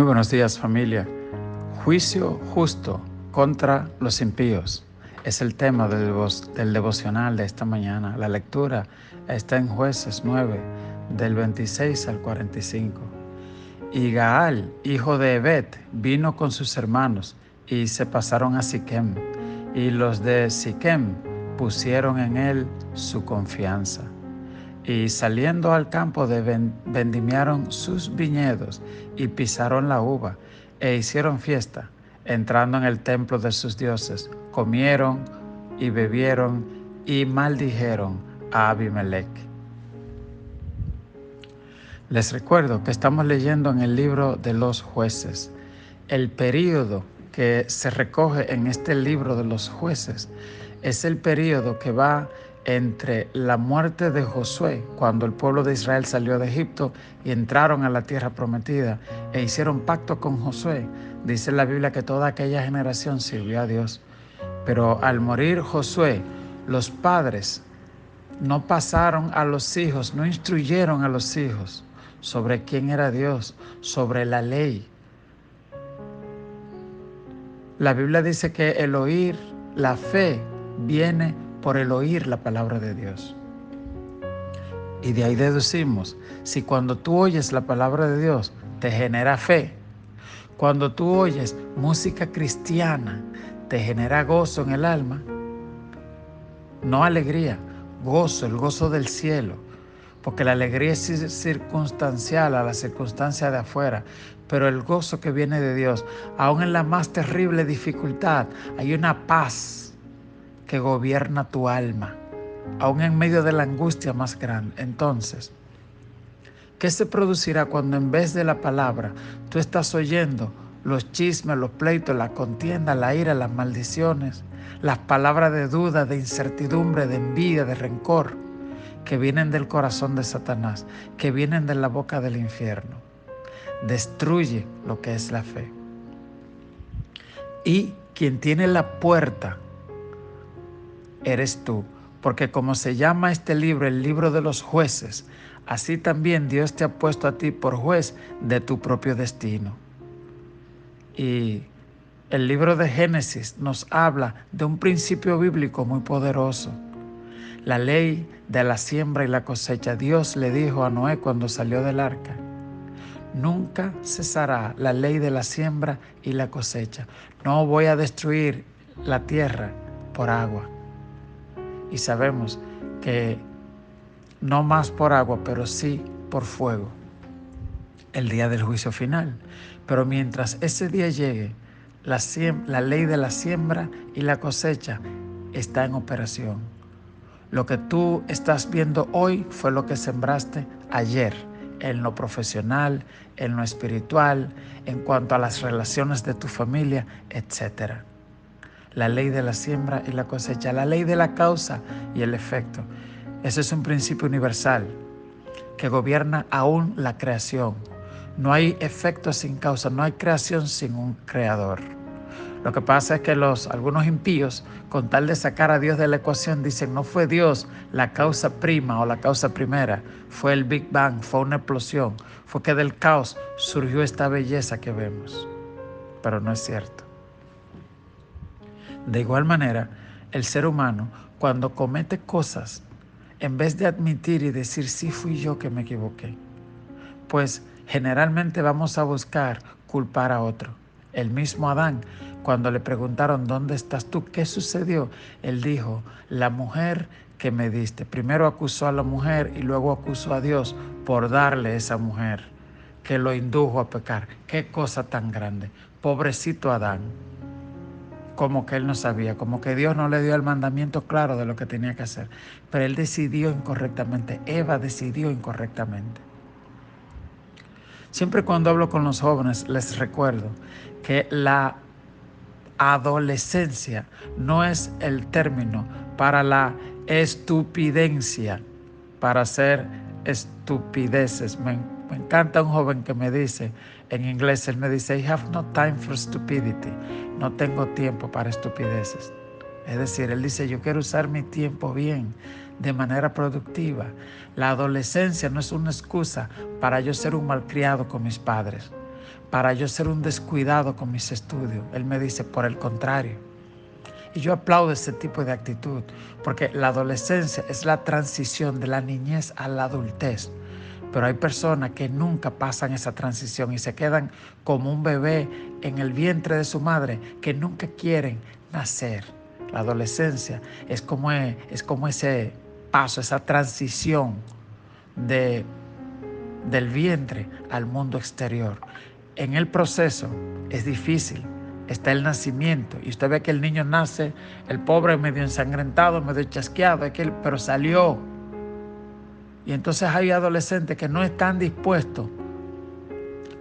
Muy buenos días, familia. Juicio justo contra los impíos es el tema del devocional de esta mañana. La lectura está en Jueces 9, del 26 al 45. Y Gaal, hijo de Ebed, vino con sus hermanos y se pasaron a Siquem, y los de Siquem pusieron en él su confianza. Y saliendo al campo vendimiaron sus viñedos y pisaron la uva e hicieron fiesta, entrando en el templo de sus dioses, comieron y bebieron y maldijeron a Abimelech. Les recuerdo que estamos leyendo en el libro de los Jueces. El período que se recoge en este libro de los Jueces es el período que va entre la muerte de Josué, cuando el pueblo de Israel salió de Egipto y entraron a la tierra prometida e hicieron pacto con Josué. Dice la Biblia que toda aquella generación sirvió a Dios. Pero al morir Josué, los padres no pasaron a los hijos, no instruyeron a los hijos sobre quién era Dios, sobre la ley. La Biblia dice que el oír, la fe, viene por el oír la palabra de Dios. Y de ahí deducimos, si cuando tú oyes la palabra de Dios te genera fe, cuando tú oyes música cristiana te genera gozo en el alma, no alegría, gozo, el gozo del cielo, porque la alegría es circunstancial a la circunstancia de afuera, pero el gozo que viene de Dios, aún en la más terrible dificultad, hay una paz que gobierna tu alma, aún en medio de la angustia más grande. Entonces, ¿qué se producirá cuando en vez de la palabra tú estás oyendo los chismes, los pleitos, la contienda, la ira, las maldiciones, las palabras de duda, de incertidumbre, de envidia, de rencor, que vienen del corazón de Satanás, que vienen de la boca del infierno? Destruye lo que es la fe. Y quien tiene la puerta eres tú, porque como se llama este libro, el libro de los jueces, así también Dios te ha puesto a ti por juez de tu propio destino. Y el libro de Génesis nos habla de un principio bíblico muy poderoso. La ley de la siembra y la cosecha. Dios le dijo a Noé cuando salió del arca: nunca cesará la ley de la siembra y la cosecha. No voy a destruir la tierra por agua. Y sabemos que no más por agua, pero sí por fuego, el día del juicio final. Pero mientras ese día llegue, la ley de la siembra y la cosecha está en operación. Lo que tú estás viendo hoy fue lo que sembraste ayer, en lo profesional, en lo espiritual, en cuanto a las relaciones de tu familia, etc. La ley de la siembra y la cosecha, la ley de la causa y el efecto. Ese es un principio universal que gobierna aún la creación. No hay efecto sin causa, no hay creación sin un creador. Lo que pasa es que algunos impíos, con tal de sacar a Dios de la ecuación, dicen: no fue Dios la causa prima o la causa primera, fue el Big Bang, fue una explosión, fue que del caos surgió esta belleza que vemos. Pero no es cierto. De igual manera, el ser humano, cuando comete cosas, en vez de admitir y decir: sí fui yo que me equivoqué, pues generalmente vamos a buscar culpar a otro. El mismo Adán, cuando le preguntaron: ¿dónde estás tú? ¿Qué sucedió? Él dijo: la mujer que me diste. Primero acusó a la mujer y luego acusó a Dios por darle esa mujer que lo indujo a pecar. ¡Qué cosa tan grande! Pobrecito Adán. Como que él no sabía, como que Dios no le dio el mandamiento claro de lo que tenía que hacer. Pero él decidió incorrectamente, Eva decidió incorrectamente. Siempre cuando hablo con los jóvenes les recuerdo que la adolescencia no es el término para la estupidencia, para hacer estupideces. Me encanta un joven que me dice, en inglés, él me dice: I have no time for stupidity. No tengo tiempo para estupideces. Es decir, él dice: yo quiero usar mi tiempo bien, de manera productiva. La adolescencia no es una excusa para yo ser un malcriado con mis padres. para yo ser un descuidado con mis estudios. Él me dice, por el contrario. Y yo aplaudo ese tipo de actitud, porque la adolescencia es la transición de la niñez a la adultez. Pero hay personas que nunca pasan esa transición y se quedan como un bebé en el vientre de su madre, que nunca quieren nacer. La adolescencia es como ese paso, esa transición del vientre al mundo exterior. En el proceso es difícil. Está el nacimiento y usted ve que el niño nace, el pobre medio ensangrentado, medio chasqueado, pero salió. Y entonces hay adolescentes que no están dispuestos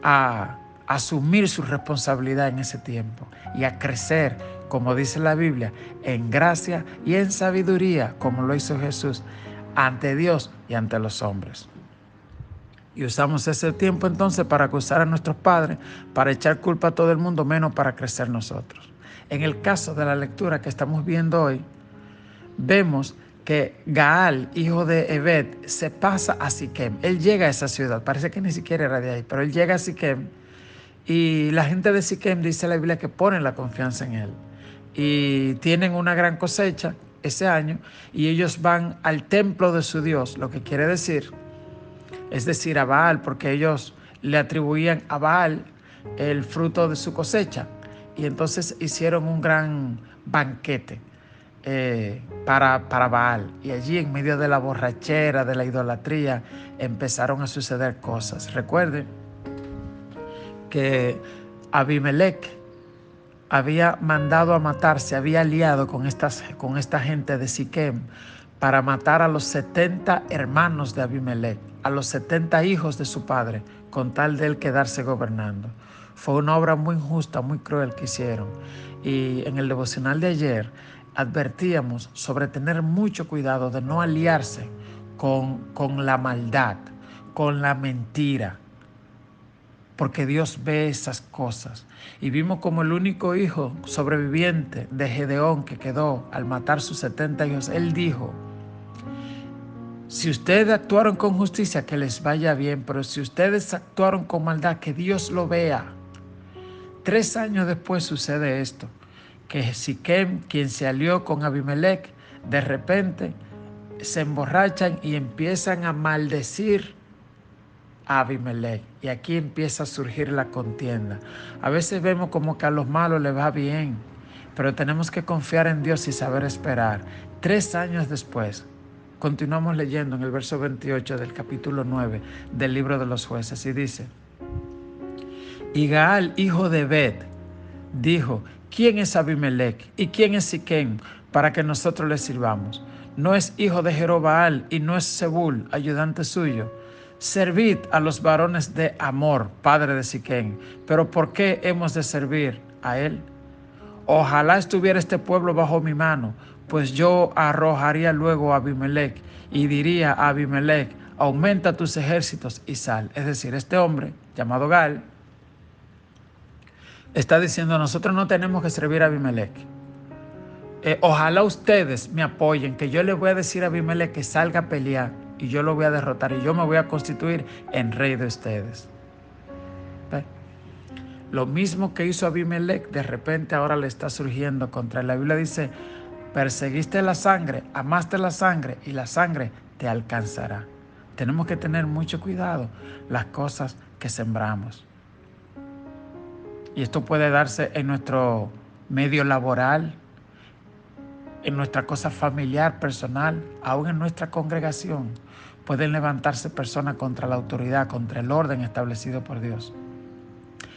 a asumir su responsabilidad en ese tiempo y a crecer, como dice la Biblia, en gracia y en sabiduría, como lo hizo Jesús, ante Dios y ante los hombres. Y usamos ese tiempo entonces para acusar a nuestros padres, para echar culpa a todo el mundo, menos para crecer nosotros. En el caso de la lectura que estamos viendo hoy, vemos que Gaal, hijo de Ebed, se pasa a Siquem. Él llega a esa ciudad, parece que ni siquiera era de ahí, pero él llega a Siquem y la gente de Siquem dice la Biblia que ponen la confianza en él. Y tienen una gran cosecha ese año y ellos van al templo de su Dios, lo que quiere decir, es decir, a Baal, porque ellos le atribuían a Baal el fruto de su cosecha. Y entonces hicieron un gran banquete para Baal. Y allí, en medio de la borrachera, de la idolatría, empezaron a suceder cosas. Recuerden que Abimelech había mandado a matar, se había aliado con esta gente de Siquem para matar a los 70 hermanos de Abimelech, a los 70 hijos de su padre, con tal de él quedarse gobernando. Fue una obra muy injusta, muy cruel que hicieron. Y en el devocional de ayer advertíamos sobre tener mucho cuidado de no aliarse con la maldad, con la mentira, porque Dios ve esas cosas. Y vimos como el único hijo sobreviviente de Gedeón que quedó al matar sus 70 hijos, él dijo: si ustedes actuaron con justicia, que les vaya bien, pero si ustedes actuaron con maldad, que Dios lo vea. 3 años después sucede esto, que Siquem, quien se alió con Abimelech, de repente se emborrachan y empiezan a maldecir a Abimelech. Y aquí empieza a surgir la contienda. A veces vemos como que a los malos les va bien, pero tenemos que confiar en Dios y saber esperar. 3 años después, continuamos leyendo en el verso 28 del capítulo 9 del libro de los jueces y dice: y Gaal, hijo de Ebed, dijo: ¿quién es Abimelech y quién es Siquem para que nosotros le sirvamos? ¿No es hijo de Jerobaal y no es Zebul, ayudante suyo? Servid a los varones de Amor, padre de Siquem. ¿Pero por qué hemos de servir a él? Ojalá estuviera este pueblo bajo mi mano, pues yo arrojaría luego a Abimelech y diría a Abimelech: aumenta tus ejércitos y sal. Es decir, este hombre llamado Gaal está diciendo: nosotros no tenemos que servir a Abimelech. Ojalá ustedes me apoyen, que yo les voy a decir a Abimelech que salga a pelear y yo lo voy a derrotar y yo me voy a constituir en rey de ustedes. ¿Ve? Lo mismo que hizo Abimelech, de repente ahora le está surgiendo contra él. La Biblia dice: perseguiste la sangre, amaste la sangre y la sangre te alcanzará. Tenemos que tener mucho cuidado las cosas que sembramos. Y esto puede darse en nuestro medio laboral, en nuestra cosa familiar, personal, aún en nuestra congregación. Pueden levantarse personas contra la autoridad, contra el orden establecido por Dios.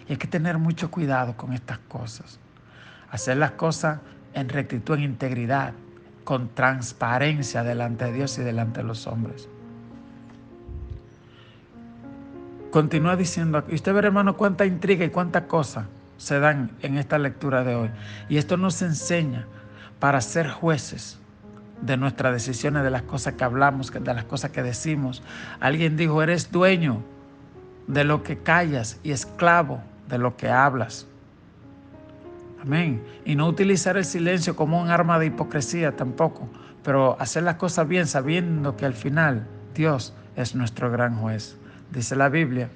Y hay que tener mucho cuidado con estas cosas. Hacer las cosas en rectitud, en integridad, con transparencia delante de Dios y delante de los hombres. Continúa diciendo aquí. Usted ve, hermano, cuánta intriga y cuántas cosas se dan en esta lectura de hoy. Y esto nos enseña para ser jueces de nuestras decisiones, de las cosas que hablamos, de las cosas que decimos. Alguien dijo: eres dueño de lo que callas y esclavo de lo que hablas. Amén. Y no utilizar el silencio como un arma de hipocresía tampoco, pero hacer las cosas bien, sabiendo que al final Dios es nuestro gran juez. Dice la Biblia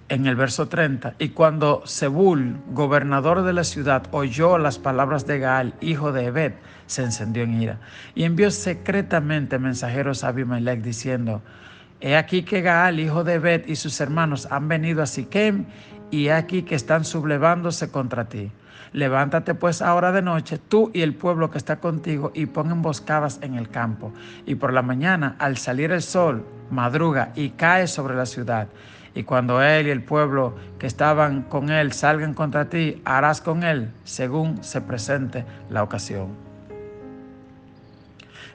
en el verso 30, y cuando Zebul, gobernador de la ciudad, oyó las palabras de Gaal, hijo de Ebed, se encendió en ira y envió secretamente mensajeros a Abimelech diciendo: he aquí que Gaal, hijo de Ebed, y sus hermanos han venido a Siquem, y he aquí que están sublevándose contra ti. Levántate pues ahora de noche, tú y el pueblo que está contigo, y pon emboscadas en el campo. Y por la mañana, al salir el sol, madruga y cae sobre la ciudad. Y cuando él y el pueblo que estaban con él salgan contra ti, harás con él según se presente la ocasión.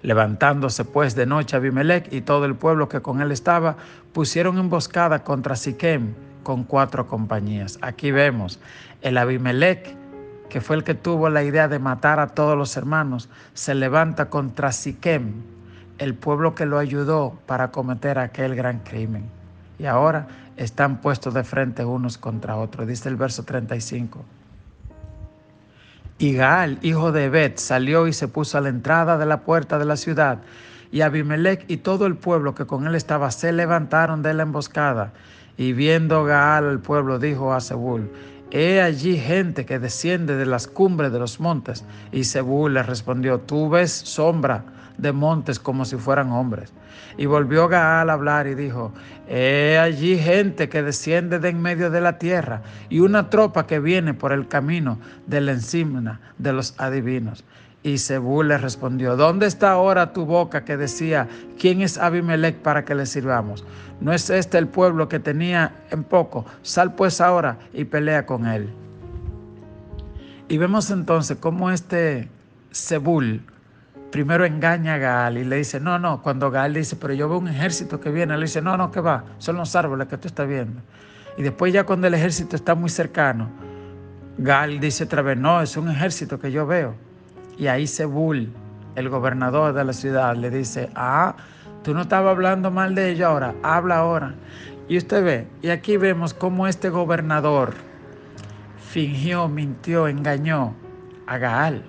Levantándose pues de noche Abimelech y todo el pueblo que con él estaba, pusieron emboscada contra Siquem con 4 compañías. Aquí vemos el Abimelech, que fue el que tuvo la idea de matar a todos los hermanos, se levanta contra Siquem, el pueblo que lo ayudó para cometer aquel gran crimen. Y ahora están puestos de frente unos contra otros. Dice el verso 35. Y Gaal, hijo de Ebed, salió y se puso a la entrada de la puerta de la ciudad. Y Abimelech y todo el pueblo que con él estaba se levantaron de la emboscada. Y viendo Gaal al pueblo, dijo a Zebul: he allí gente que desciende de las cumbres de los montes. Y Zebul le respondió: tú ves sombra de montes como si fueran hombres. Y volvió Gaal a hablar y dijo: he allí gente que desciende de en medio de la tierra, y una tropa que viene por el camino de la encina de los adivinos. Y Zebul le respondió: ¿dónde está ahora tu boca que decía: ¿quién es Abimelech para que le sirvamos? ¿No es este el pueblo que tenía en poco? Sal pues ahora y pelea con él. Y vemos entonces cómo este Zebul primero engaña a Gaal y le dice: no, cuando Gaal dice: pero yo veo un ejército que viene, le dice: no, que va, son los árboles que tú estás viendo. Y después ya cuando el ejército está muy cercano, Gaal dice otra vez: no, es un ejército que yo veo. Y ahí Zebul, el gobernador de la ciudad, le dice: tú no estabas hablando mal de ellos ahora, habla ahora. Y usted ve, y aquí vemos cómo este gobernador fingió, mintió, engañó a Gaal,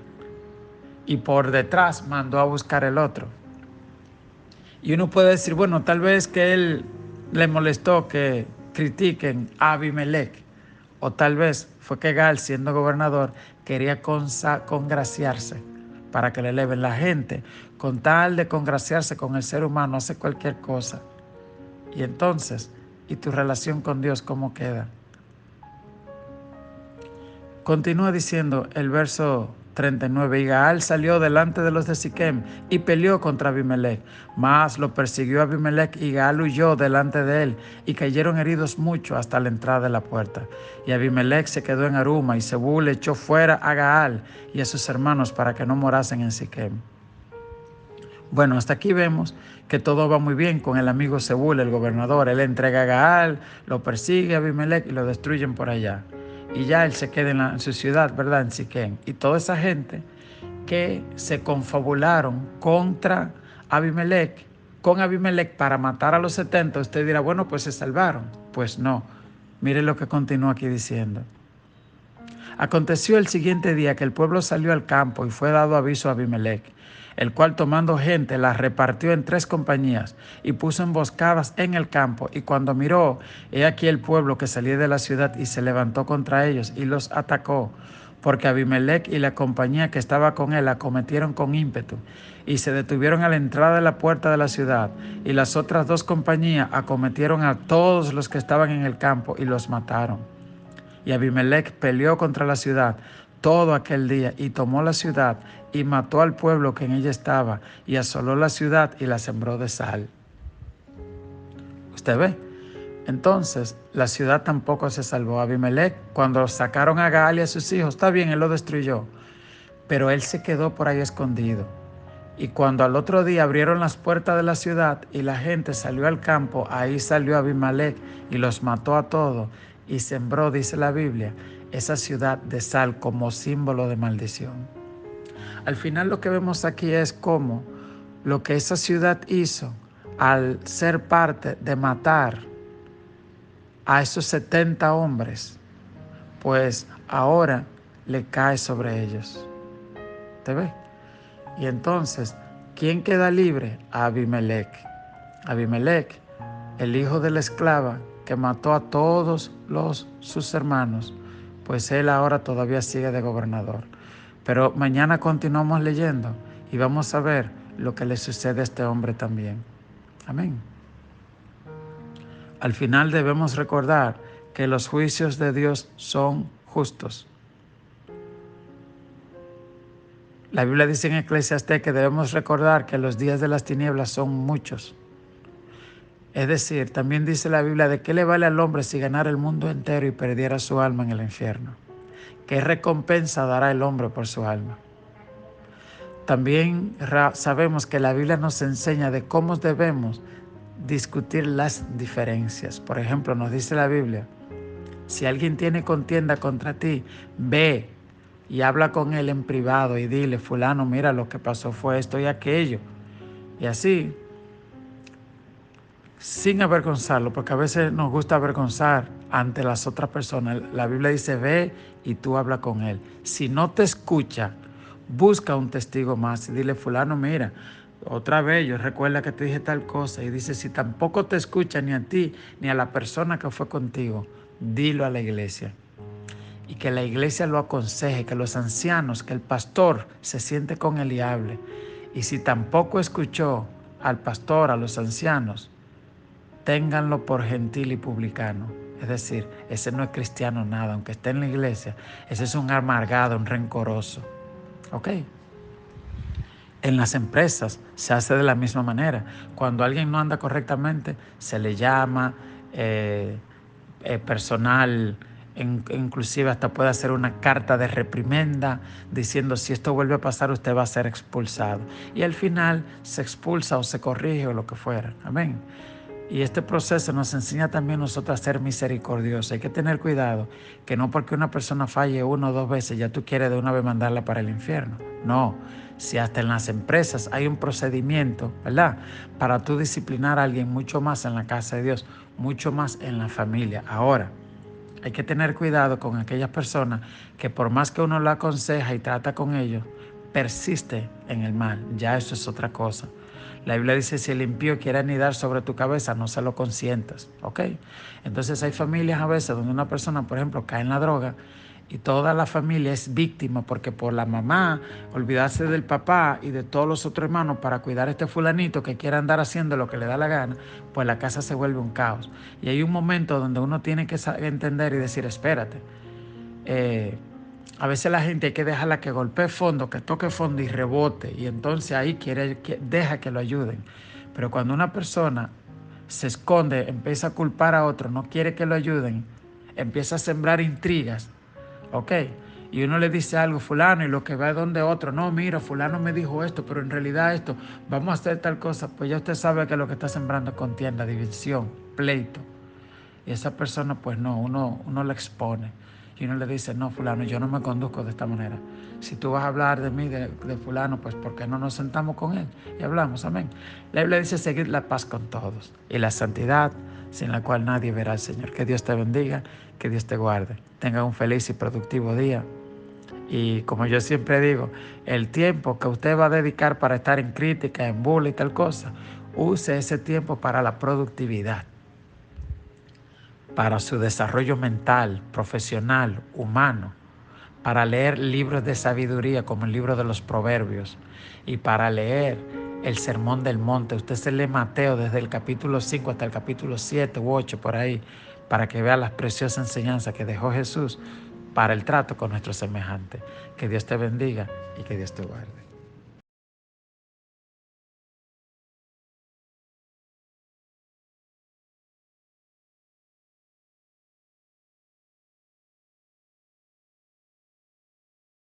y por detrás mandó a buscar el otro. Y uno puede decir: bueno, tal vez que él le molestó que critiquen a Abimelech, o tal vez fue que Gaal, siendo gobernador, quería congraciarse para que le eleven. La gente, con tal de congraciarse con el ser humano, hace cualquier cosa. Y entonces, ¿y tu relación con Dios cómo queda? Continúa diciendo el verso 39. Y Gaal salió delante de los de Siquem y peleó contra Abimelech. Mas lo persiguió Abimelech, y Gaal huyó delante de él, y cayeron heridos mucho hasta la entrada de la puerta. Y Abimelech se quedó en Aruma, y Zebul echó fuera a Gaal y a sus hermanos para que no morasen en Siquem. Bueno, hasta aquí vemos que todo va muy bien con el amigo Zebul, el gobernador. Él entrega a Gaal, lo persigue a Abimelech y lo destruyen por allá. Y ya él se queda en su ciudad, ¿verdad? En Siquem. Y toda esa gente que se confabularon contra Abimelech, con Abimelech para matar a los 70, usted dirá: bueno, pues se salvaron. Pues no. Mire lo que continúa aquí diciendo. Aconteció el siguiente día que el pueblo salió al campo, y fue dado aviso a Abimelech, el cual, tomando gente, la repartió en 3 compañías y puso emboscadas en el campo. Y cuando miró, he aquí el pueblo que salía de la ciudad, y se levantó contra ellos y los atacó, porque Abimelech y la compañía que estaba con él acometieron con ímpetu, y se detuvieron a la entrada de la puerta de la ciudad. Y las otras 2 compañías acometieron a todos los que estaban en el campo y los mataron. Y Abimelech peleó contra la ciudad todo aquel día, y tomó la ciudad, y mató al pueblo que en ella estaba, y asoló la ciudad y la sembró de sal. ¿Usted ve? Entonces, la ciudad tampoco se salvó. Abimelech, cuando sacaron a Gaal y a sus hijos, está bien, él lo destruyó, pero él se quedó por ahí escondido. Y cuando al otro día abrieron las puertas de la ciudad y la gente salió al campo, ahí salió Abimelech y los mató a todos, y sembró, dice la Biblia, esa ciudad de sal como símbolo de maldición. Al final lo que vemos aquí es cómo lo que esa ciudad hizo al ser parte de matar a esos 70 hombres, pues ahora le cae sobre ellos. ¿Te ve? Y entonces, ¿quién queda libre? Abimelech. Abimelech, el hijo de la esclava que mató a todos sus hermanos, pues él ahora todavía sigue de gobernador. Pero mañana continuamos leyendo y vamos a ver lo que le sucede a este hombre también. Amén. Al final debemos recordar que los juicios de Dios son justos. La Biblia dice en Eclesiastés que debemos recordar que los días de las tinieblas son muchos. Es decir, también dice la Biblia de qué le vale al hombre si ganara el mundo entero y perdiera su alma en el infierno. ¿Qué recompensa dará el hombre por su alma? También sabemos que la Biblia nos enseña de cómo debemos discutir las diferencias. Por ejemplo, nos dice la Biblia, si alguien tiene contienda contra ti, ve y habla con él en privado y dile, fulano, mira, lo que pasó fue esto y aquello. Y así, sin avergonzarlo, porque a veces nos gusta avergonzar ante las otras personas. La Biblia dice, ve y tú habla con él. Si no te escucha, busca un testigo más y dile, fulano, mira, otra vez yo recuerda que te dije tal cosa. Y dice, si tampoco te escucha ni a ti ni a la persona que fue contigo, dilo a la iglesia. Y que la iglesia lo aconseje, que los ancianos, que el pastor se siente con él y hable. Y si tampoco escuchó al pastor, a los ancianos, ténganlo por gentil y publicano. Es decir, ese no es cristiano nada, aunque esté en la iglesia. Ese es un amargado, un rencoroso. ¿Ok? En las empresas se hace de la misma manera. Cuando alguien no anda correctamente, se le llama personal, inclusive hasta puede hacer una carta de reprimenda diciendo si esto vuelve a pasar usted va a ser expulsado. Y al final se expulsa o se corrige o lo que fuera. Amén. Y este proceso nos enseña también a nosotros a ser misericordiosos. Hay que tener cuidado que no porque una persona falle 1 o 2 veces ya tú quieres de una vez mandarla para el infierno. No, si hasta en las empresas hay un procedimiento, ¿verdad? Para tú disciplinar a alguien, mucho más en la casa de Dios, mucho más en la familia. Ahora, hay que tener cuidado con aquellas personas que por más que uno lo aconseja y trata con ellos, persiste en el mal. Ya eso es otra cosa. La Biblia dice, si el impío quiere anidar sobre tu cabeza, no se lo consientas, ¿ok? Entonces hay familias a veces donde una persona, por ejemplo, cae en la droga y toda la familia es víctima porque por la mamá olvidarse del papá y de todos los otros hermanos para cuidar a este fulanito que quiere andar haciendo lo que le da la gana, pues la casa se vuelve un caos. Y hay un momento donde uno tiene que entender y decir, espérate, a veces la gente hay que dejarla que golpee fondo, que toque fondo y rebote, y entonces ahí deja que lo ayuden. Pero cuando una persona se esconde, empieza a culpar a otro, no quiere que lo ayuden, empieza a sembrar intrigas, ¿ok? Y uno le dice algo, fulano, y lo que va es donde otro, no, mira, fulano me dijo esto, pero en realidad esto, vamos a hacer tal cosa, pues ya usted sabe que lo que está sembrando es contienda, división, pleito. Y esa persona, pues no, uno la expone. Y uno le dice, no, fulano, yo no me conduzco de esta manera. Si tú vas a hablar de mí, de fulano, pues ¿por qué no nos sentamos con él y hablamos? Amén. La Biblia dice seguir la paz con todos y la santidad sin la cual nadie verá al Señor. Que Dios te bendiga, que Dios te guarde. Tenga un feliz y productivo día. Y como yo siempre digo, el tiempo que usted va a dedicar para estar en crítica, en burla y tal cosa, use ese tiempo para la productividad, para su desarrollo mental, profesional, humano, para leer libros de sabiduría como el libro de los Proverbios y para leer el Sermón del Monte. Usted se lee Mateo desde el capítulo 5 hasta el capítulo 7 u 8 por ahí, para que vea las preciosas enseñanzas que dejó Jesús para el trato con nuestros semejantes. Que Dios te bendiga y que Dios te guarde.